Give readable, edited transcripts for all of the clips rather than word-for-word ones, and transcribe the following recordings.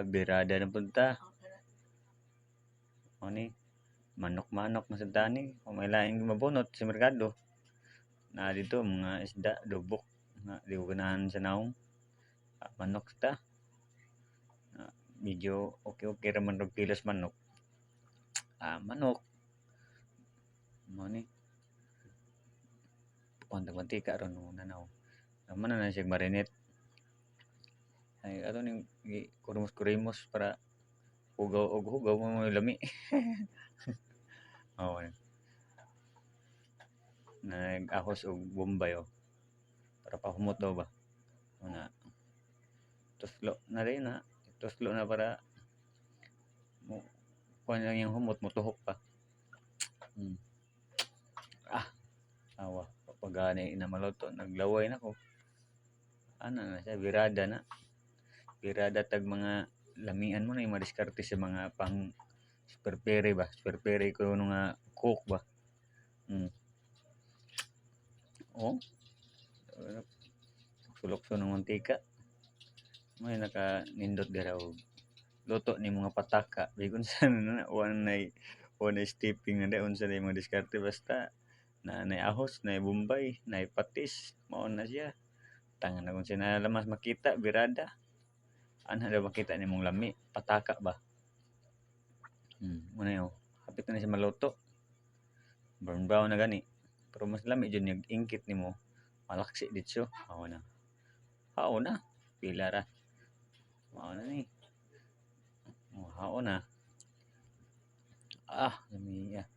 birada na punta. O ni, manok-manok na sa tani. Kung may laing mabunot sa merkado. Na dito, mga isda, lubok. Di ko ganahan sa naong. Manok ta. Medyo okay raman ng kilos manok. Manok. Mo ni. Kuwanta mantika ron nung nanaw. Naman na siya marinate. Ay, ato ning kurumos-kurimos para hugaw mo lami. Oo. Nag-ahos og bombay para pahumot daw ba. Una. Tuslo na rin na. Tuslo na para kuan lang yung humot mo tuhok pa. Awa. Pagani na maluto. Naglaway na ko. Ano na siya. Birada na. Birada tag mga lamian mo na yung madiskarte sa mga pang super pere ba. Super pere ko nung cook ba. Sulokso ng mantika. May naka-nindot dira og luto ni mga pataka. Bigon sa na one stepping na dayon sa mga diskarte basta na ahos, na bombay, na patis, mao na siya. Tangan na kung sinalamas makita birada. Ana daw makita nimong lami, pataka ba. Muna yun. Hapit na siya maluto. Brown na gani. Pero mas lami dyan yung ingkit nimo. Malaksi dito. Mao na. Hao na. Pila ra. Mao na ni. Hao na. Lamiya.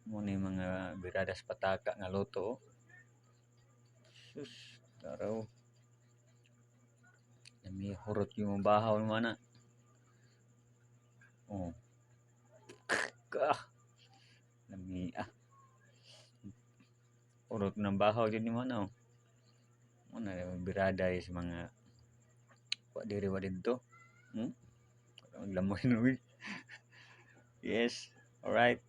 Muna yung mga biradas pataka nga luto. Sus. Taraw. Lamiya hurot yung bahaw naman na. Lamiya. Hurot ng bahaw dyan naman Muna yung birada sa mga diri dito. Lamoy na. Yes. Alright.